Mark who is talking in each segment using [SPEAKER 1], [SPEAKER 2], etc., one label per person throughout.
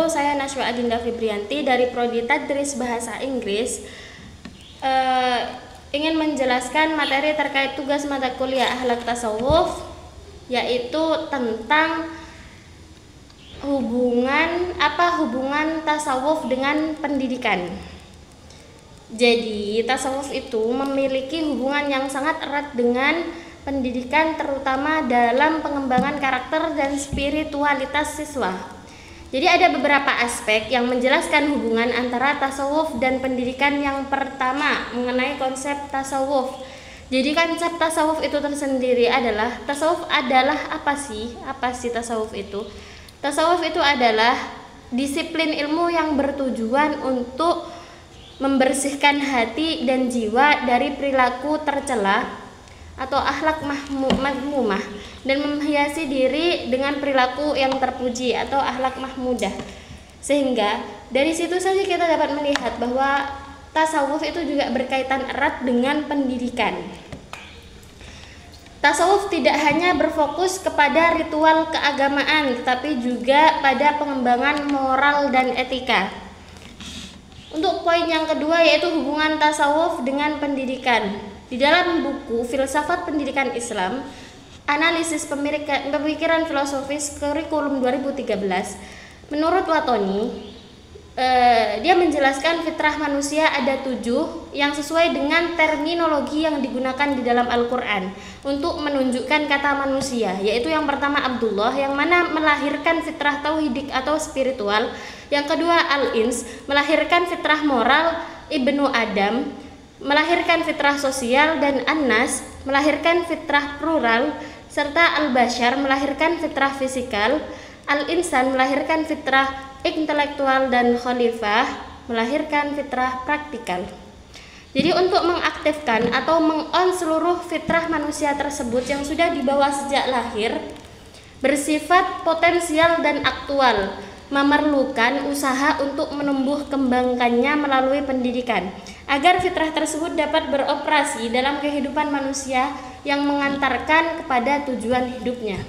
[SPEAKER 1] wabarakatuh. Saya Nashwa Adinda Fibrianti dari Prodi Tadris Bahasa Inggris. Ingin menjelaskan materi terkait tugas mata kuliah Akhlak Tasawuf, yaitu tentang hubungan tasawuf dengan pendidikan. Jadi, tasawuf itu memiliki hubungan yang sangat erat dengan pendidikan, terutama dalam pengembangan karakter dan spiritualitas siswa. Jadi ada beberapa aspek yang menjelaskan hubungan antara tasawuf dan pendidikan. Yang pertama, mengenai konsep tasawuf. Jadi konsep tasawuf itu tersendiri adalah, tasawuf adalah apa sih? Apa sih tasawuf itu? Tasawuf itu adalah disiplin ilmu yang bertujuan untuk membersihkan hati dan jiwa dari perilaku tercela atau akhlak madmumah dan menghiasi diri dengan perilaku yang terpuji atau akhlak mahmudah. Sehingga dari situ saja kita dapat melihat bahwa tasawuf itu juga berkaitan erat dengan pendidikan. Tasawuf tidak hanya berfokus kepada ritual keagamaan, tetapi juga pada pengembangan moral dan etika. Untuk poin yang kedua, yaitu hubungan tasawuf dengan pendidikan. Di dalam buku Filsafat Pendidikan Islam, Analisis Pemikiran Filosofis Kurikulum 2013, menurut Watoni, dia menjelaskan fitrah manusia ada 7 yang sesuai dengan terminologi yang digunakan di dalam Al-Quran untuk menunjukkan kata manusia, yaitu yang pertama Abdullah, yang mana melahirkan fitrah tauhidik atau spiritual. Yang kedua Al-Ins, melahirkan fitrah moral Ibnu Adam, melahirkan fitrah sosial, dan An-Nas melahirkan fitrah plural, serta Al-Bashar melahirkan fitrah fisikal, Al-Insan melahirkan fitrah intelektual, dan Khalifah melahirkan fitrah praktikal. Jadi untuk mengaktifkan atau meng-on seluruh fitrah manusia tersebut yang sudah dibawa sejak lahir, bersifat potensial dan aktual, memerlukan usaha untuk menumbuh kembangkannya melalui pendidikan, agar fitrah tersebut dapat beroperasi dalam kehidupan manusia yang mengantarkan kepada tujuan hidupnya.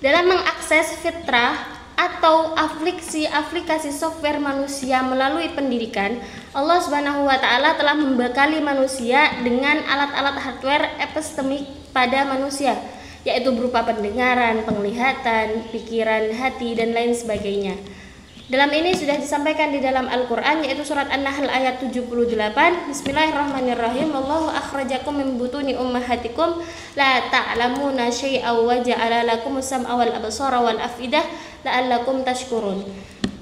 [SPEAKER 1] Dalam mengakses fitrah atau aplikasi software manusia melalui pendidikan, Allah Subhanahu wa Ta'ala telah membekali manusia dengan alat-alat hardware epistemik pada manusia, yaitu berupa pendengaran, penglihatan, pikiran, hati, dan lain sebagainya. Dalam ini sudah disampaikan di dalam Al-Quran, yaitu surat An-Nahl ayat 78. Bismillahirrahmanirrahim. Wallahu akhrajakum min butuni ummahatikum la ta'lamuna syai'aw wa ja'ala lakumus sam'a wal absara wal afidah la'allakum tashkurun.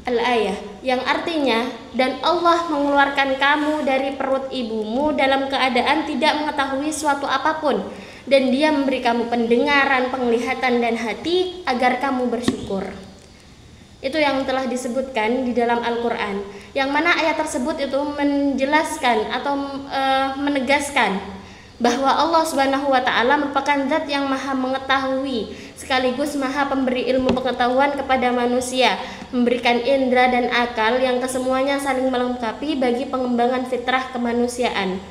[SPEAKER 1] Al-ayah, yang artinya, dan Allah mengeluarkan kamu dari perut ibumu dalam keadaan tidak mengetahui suatu apapun, dan Dia memberi kamu pendengaran, penglihatan, dan hati agar kamu bersyukur. Itu yang telah disebutkan di dalam Al-Quran, yang mana ayat tersebut itu menjelaskan atau menegaskan bahwa Allah Subhanahu wa Ta'ala merupakan zat yang maha mengetahui sekaligus maha pemberi ilmu pengetahuan kepada manusia, memberikan indera dan akal yang kesemuanya saling melengkapi bagi pengembangan fitrah kemanusiaan.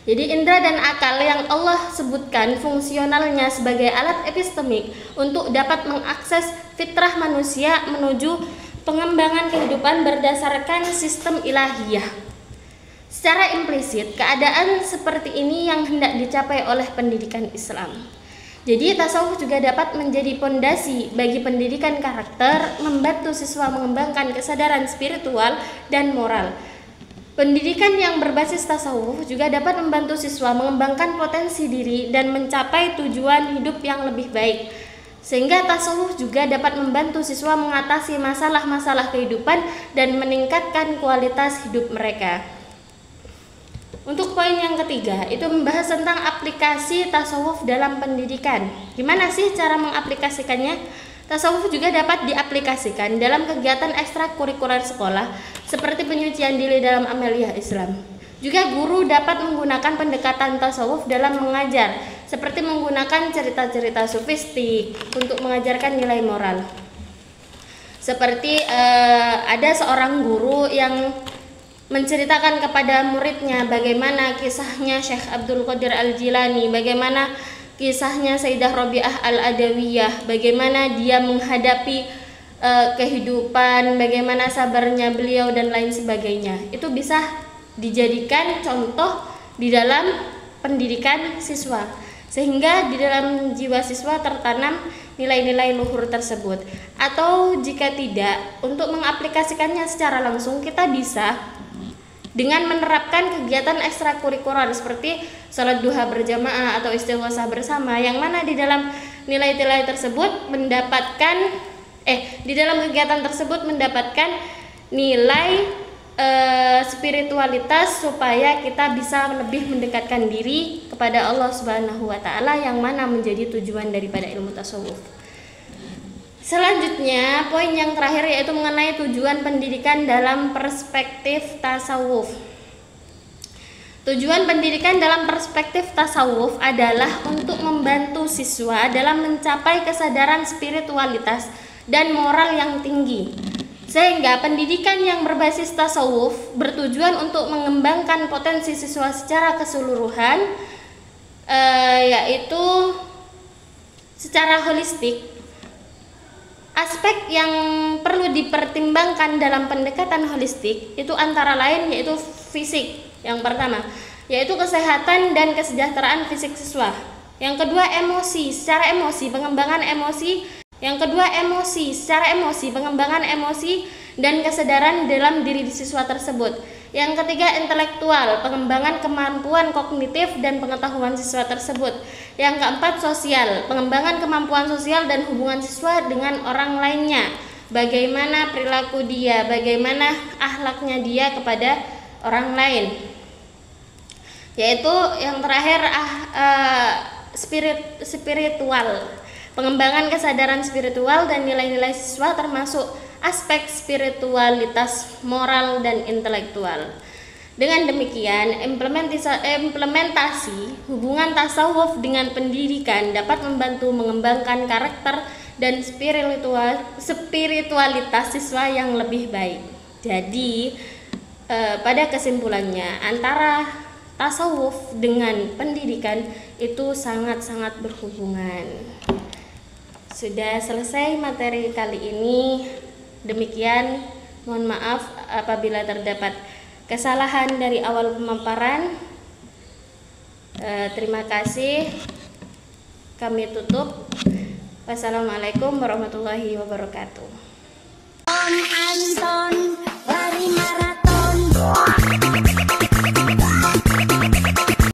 [SPEAKER 1] Jadi indera dan akal yang Allah sebutkan fungsionalnya sebagai alat epistemik untuk dapat mengakses fitrah manusia menuju pengembangan kehidupan berdasarkan sistem ilahiyah. Secara implisit, keadaan seperti ini yang hendak dicapai oleh pendidikan Islam. Jadi tasawuf juga dapat menjadi pondasi bagi pendidikan karakter, membantu siswa mengembangkan kesadaran spiritual dan moral. Pendidikan yang berbasis tasawuf juga dapat membantu siswa mengembangkan potensi diri dan mencapai tujuan hidup yang lebih baik. Sehingga tasawuf juga dapat membantu siswa mengatasi masalah-masalah kehidupan dan meningkatkan kualitas hidup mereka. Untuk poin yang ketiga, itu membahas tentang aplikasi tasawuf dalam pendidikan. Gimana sih cara mengaplikasikannya? Tasawuf juga dapat diaplikasikan dalam kegiatan ekstrakurikuler sekolah seperti penyucian diri dalam amaliyah Islam. Juga guru dapat menggunakan pendekatan tasawuf dalam mengajar, seperti menggunakan cerita-cerita sufistik untuk mengajarkan nilai moral. Seperti ada seorang guru yang menceritakan kepada muridnya bagaimana kisahnya Syekh Abdul Qadir Al-Jilani, bagaimana kisahnya Sayyidah Rabi'ah Al-Adawiyah, bagaimana dia menghadapi kehidupan, bagaimana sabarnya beliau dan lain sebagainya. Itu bisa dijadikan contoh di dalam pendidikan siswa, sehingga di dalam jiwa siswa tertanam nilai-nilai luhur tersebut. Atau jika tidak, untuk mengaplikasikannya secara langsung, kita bisa dengan menerapkan kegiatan ekstrakurikuler seperti sholat duha berjamaah atau istighosah bersama, yang mana di dalam nilai-nilai tersebut di dalam kegiatan tersebut mendapatkan nilai spiritualitas, supaya kita bisa lebih mendekatkan diri kepada Allah Subhanahu wa taala, yang mana menjadi tujuan daripada ilmu tasawuf. Selanjutnya, poin yang terakhir yaitu mengenai tujuan pendidikan dalam perspektif tasawuf. Tujuan pendidikan dalam perspektif tasawuf adalah untuk membantu siswa dalam mencapai kesadaran spiritualitas dan moral yang tinggi, sehingga pendidikan yang berbasis tasawuf bertujuan untuk mengembangkan potensi siswa secara keseluruhan, yaitu secara holistik. Aspek yang perlu dipertimbangkan dalam pendekatan holistik itu antara lain yaitu fisik, yang pertama yaitu kesehatan dan kesejahteraan fisik siswa. Yang kedua, emosi, secara emosi, pengembangan emosi. Yang kedua, emosi, secara emosi, pengembangan emosi dan kesadaran dalam diri siswa tersebut. Yang ketiga, intelektual, pengembangan kemampuan kognitif dan pengetahuan siswa tersebut. Yang keempat, sosial, pengembangan kemampuan sosial dan hubungan siswa dengan orang lainnya. Bagaimana perilaku dia, bagaimana akhlaknya dia kepada orang lain. Yaitu yang terakhir, spiritual, pengembangan kesadaran spiritual dan nilai-nilai siswa, termasuk aspek spiritualitas, moral, dan intelektual. Dengan demikian, implementasi hubungan tasawuf dengan pendidikan dapat membantu mengembangkan karakter dan spiritualitas siswa yang lebih baik. Jadi, pada kesimpulannya, antara tasawuf dengan pendidikan itu sangat-sangat berhubungan. Sudah selesai materi kali ini. Demikian, mohon maaf apabila terdapat kesalahan dari awal pemaparan. Terima kasih. Kami tutup. Wassalamualaikum warahmatullahi wabarakatuh.